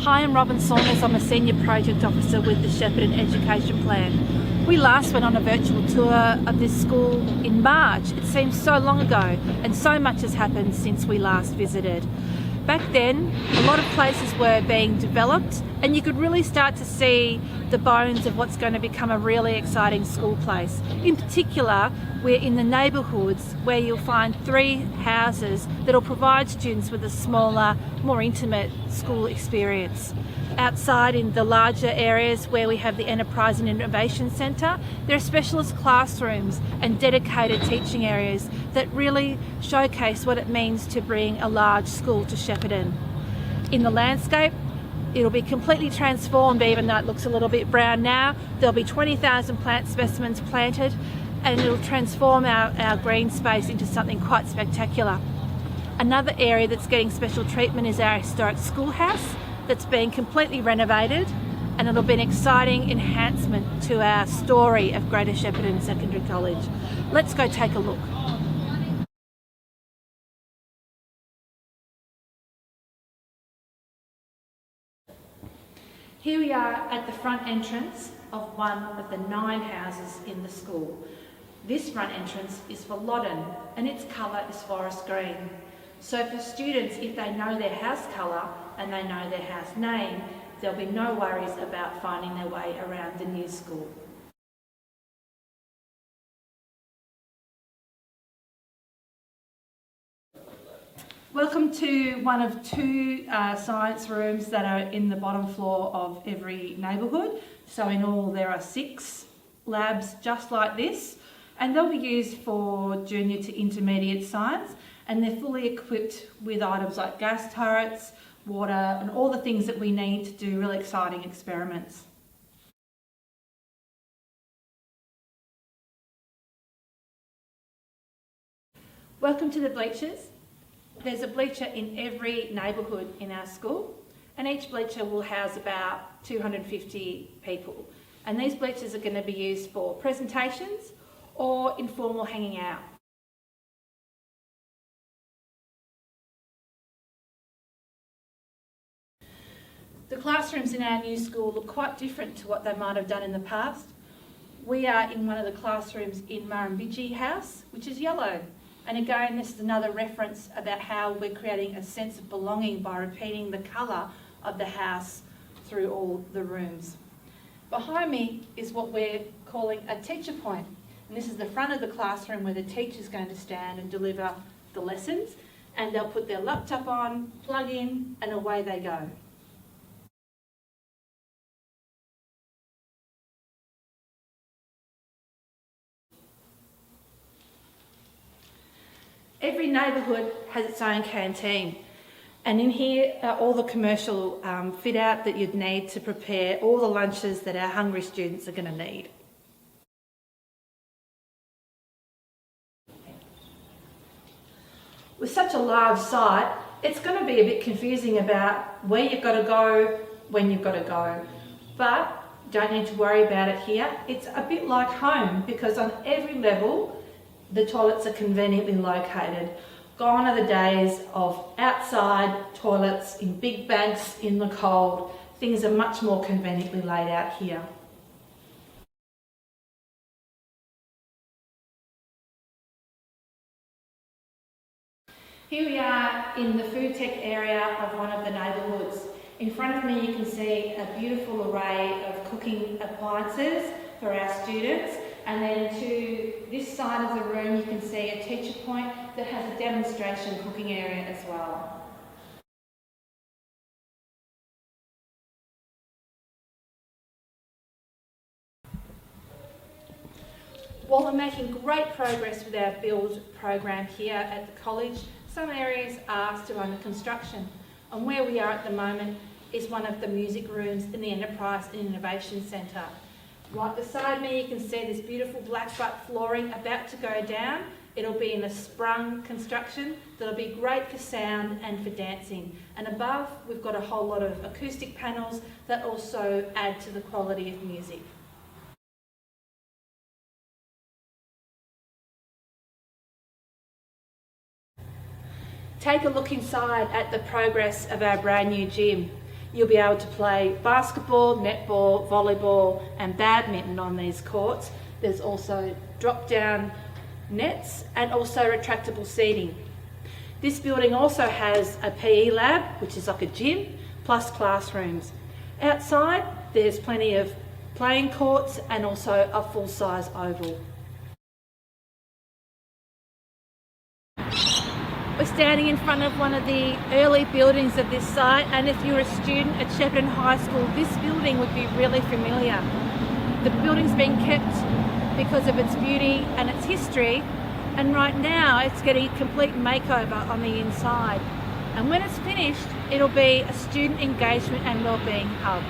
Hi, I'm Robin Saunders. I'm a Senior Project Officer with the Shepparton Education Plan. We last went on a virtual tour of this school in March. It seems so long ago, and so much has happened since we last visited. Back then, a lot of places were being developed, and you could really start to see the bones of what's going to become a really exciting school place. In particular, we're in the neighbourhoods where you'll find 3 houses that'll provide students with a smaller, more intimate school experience. Outside in the larger areas where we have the Enterprise and Innovation Centre, there are specialist classrooms and dedicated teaching areas that really showcase what it means to bring a large school to Shepparton. In the landscape, it'll be completely transformed, even though it looks a little bit brown now. There'll be 20,000 plant specimens planted, and it'll transform our green space into something quite spectacular. Another area that's getting special treatment is our historic schoolhouse that's being completely renovated, and it'll be an exciting enhancement to our story of Greater Shepparton Secondary College. Let's go take a look. Here we are at the front entrance of one of the 9 houses in the school. This front entrance is for Loddon, and its colour is forest green. So for students, if they know their house colour and they know their house name, there'll be no worries about finding their way around the new school. Welcome to one of 2 science rooms that are in the bottom floor of every neighbourhood. So in all there are 6 labs just like this, and they'll be used for junior to intermediate science, and they're fully equipped with items like gas turrets, water, and all the things that we need to do really exciting experiments. Welcome to the Bleachers. There's a bleacher in every neighbourhood in our school, and each bleacher will house about 250 people. And these bleachers are going to be used for presentations or informal hanging out. The classrooms in our new school look quite different to what they might have done in the past. We are in one of the classrooms in Murrumbidgee House, which is yellow. And again, this is another reference about how we're creating a sense of belonging by repeating the colour of the house through all the rooms. Behind me is what we're calling a teacher point. And this is the front of the classroom where the teacher's going to stand and deliver the lessons. And they'll put their laptop on, plug in, and away they go. Every neighbourhood has its own canteen, and in here are all the commercial fit out that you'd need to prepare all the lunches that our hungry students are going to need. With such a large site, it's going to be a bit confusing about where you've got to go, when you've got to go, but don't need to worry about it here. It's a bit like home, because on every level the toilets are conveniently located. Gone are the days of outside toilets in big banks in the cold. Things are much more conveniently laid out here. Here we are in the Foodtech area of one of the neighbourhoods. In front of me you can see a beautiful array of cooking appliances for our students. And then to this side of the room you can see a teacher point that has a demonstration cooking area as well. While we're making great progress with our build program here at the college, some areas are still under construction. And where we are at the moment is one of the music rooms in the Enterprise and Innovation Centre. Right beside me you can see this beautiful black butt flooring about to go down. It'll be in a sprung construction that'll be great for sound and for dancing. And above we've got a whole lot of acoustic panels that also add to the quality of music. Take a look inside at the progress of our brand new gym. You'll be able to play basketball, netball, volleyball and badminton on these courts. There's also drop-down nets and also retractable seating. This building also has a PE lab, which is like a gym, plus classrooms. Outside, there's plenty of playing courts and also a full-size oval. We're standing in front of one of the early buildings of this site, and if you're a student at Shepparton High School, this building would be really familiar. The building's been kept because of its beauty and its history, and right now it's getting a complete makeover on the inside. And when it's finished, it'll be a student engagement and wellbeing hub.